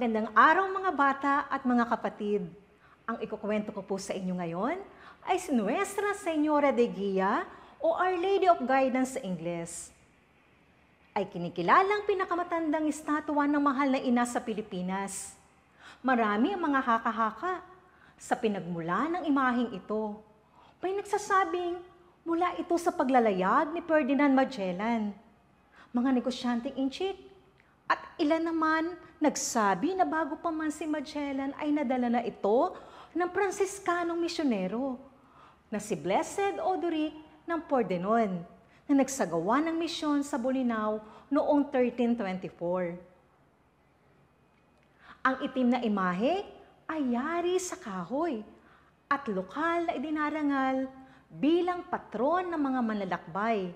Magandang araw mga bata at mga kapatid. Ang ikukwento ko po sa inyo ngayon ay si Nuestra Señora de Guia o Our Lady of Guidance sa Ingles. Ay kinikilalang pinakamatandang estatwa ng mahal na ina sa Pilipinas. Marami ang mga haka-haka sa pinagmula ng imaheng ito. May nagsasabing mula ito sa paglalayag ni Ferdinand Magellan, mga negosyanteng inchik. At ilan naman nagsabi na bago pa man si Magellan ay nadala na ito ng Pransiskanong misyonero na si Blessed Odoric ng Pordenone na nagsagawa ng misyon sa Bolinao noong 1324. Ang itim na imahe ay yari sa kahoy at lokal na idinarangal bilang patron ng mga manlalakbay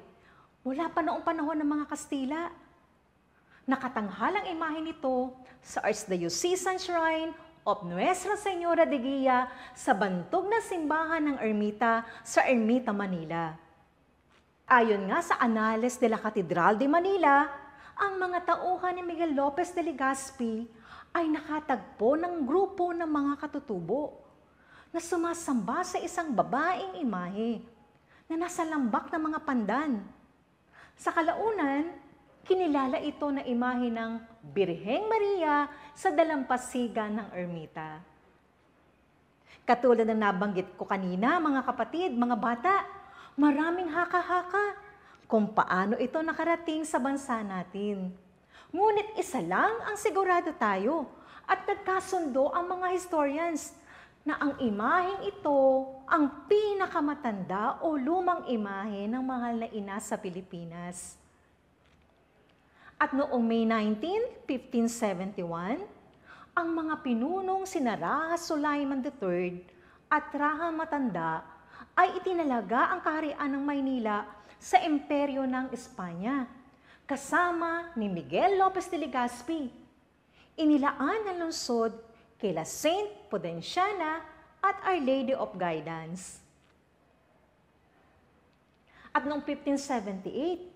mula pa noong panahon ng mga Kastila. Nakatanghal ang imahe nito sa Archdiocesan Shrine of Nuestra Señora de Guia sa bantog na simbahan ng Ermita sa Ermita, Manila. Ayon nga sa Anales de la Catedral de Manila, ang mga tauhan ni Miguel Lopez de Legazpi ay nakatagpo ng grupo ng mga katutubo na sumasamba sa isang babaeng imahe na nasa lambak ng mga pandan. Sa kalaunan, kinilala ito na imahe ng Birheng Maria sa dalampasigan ng Ermita. Katulad ng nabanggit ko kanina, mga kapatid, mga bata, maraming haka-haka kung paano ito nakarating sa bansa natin. Ngunit isa lang ang sigurado tayo at nagkasundo ang mga historians na ang imaheng ito ang pinakamatanda o lumang imahe ng mahal na ina sa Pilipinas. At noong May 19, 1571, ang mga pinunong sina Raha Sulaiman III at Raha Matanda ay itinalaga ang kaharian ng Maynila sa imperyo ng Espanya, kasama ni Miguel Lopez de Legazpi. Inilaan ang lungsod kila Saint Pudenciana at Our Lady of Guidance. At noong 1578,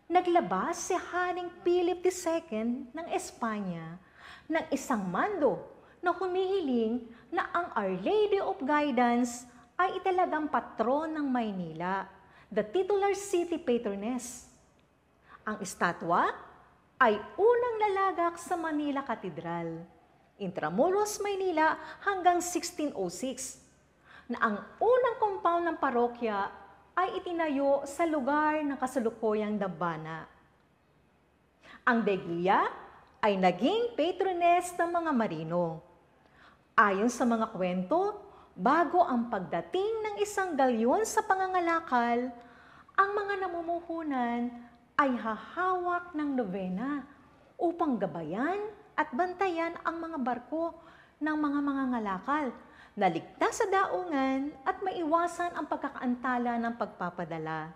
naglabas si Haring Philip II ng Espanya ng isang mando na humihiling na ang Our Lady of Guidance ay italagang patron ng Maynila, the titular city patroness. Ang estatwa ay unang lalagak sa Manila Cathedral, Intramuros, Maynila hanggang 1606, na ang unang compound ng parokya ay itinayo sa lugar ng kasalukuyang dambana. Ang De Guia ay naging patroness ng mga marino. Ayon sa mga kwento, bago ang pagdating ng isang galyon sa pangangalakal, ang mga namumuhunan ay hahawak ng nobena upang gabayan at bantayan ang mga barko ng mga mangangalakal na ligtas sa daungan at maiwasan ang pagkakaantala ng pagpapadala.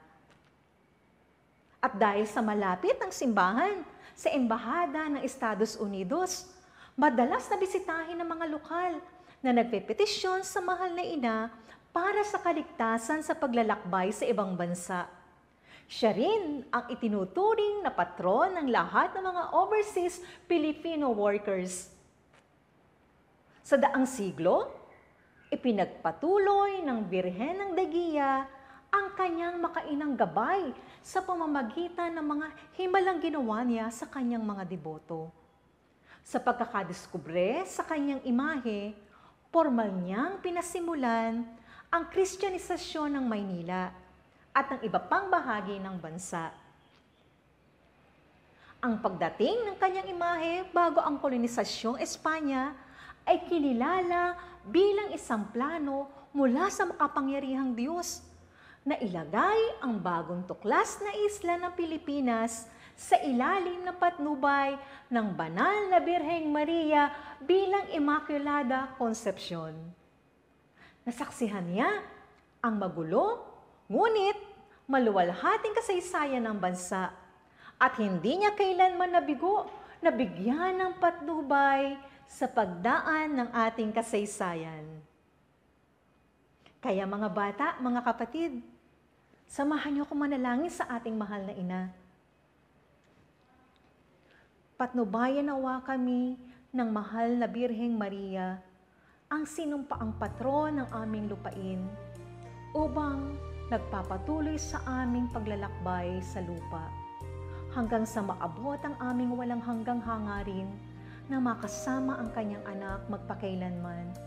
At dahil sa malapit ng simbahan sa Embahada ng Estados Unidos, madalas na bisitahin ng mga lokal na nagpepetisyon sa mahal na ina para sa kaligtasan sa paglalakbay sa ibang bansa. Siya rin ang itinuturing na patron ng lahat ng mga overseas Filipino workers. Sa daang siglo, ipinagpatuloy ng Birhen ng De Guia ang kanyang makainang gabay sa pamamagitan ng mga himalang ginawa niya sa kanyang mga deboto. Sa pagkakadiskubre sa kanyang imahe, formal niyang pinasimulan ang Kristyanisasyon ng Maynila at ng iba pang bahagi ng bansa. Ang pagdating ng kanyang imahe bago ang kolonisasyong Espanya ay kinilala bilang isang plano mula sa makapangyarihang Diyos na ilagay ang bagong tuklas na isla ng Pilipinas sa ilalim ng patnubay ng banal na Birheng Maria bilang Immaculada Concepcion. Nasaksihan niya ang magulo, ngunit maluwalhating kasaysayan ng bansa at hindi niya kailanman nabigo na bigyan ng patnubay sa pagdaan ng ating kasaysayan. Kaya mga bata, mga kapatid, samahan niyo akong manalangin sa ating mahal na ina. Patnubayan nawa kami ng mahal na Birheng Maria, ang sinumpaang patron ng aming lupain, upang nagpapatuloy sa aming paglalakbay sa lupa, hanggang sa maabot ang aming walang hanggang hangarin na makasama ang kanyang anak magpakailanman.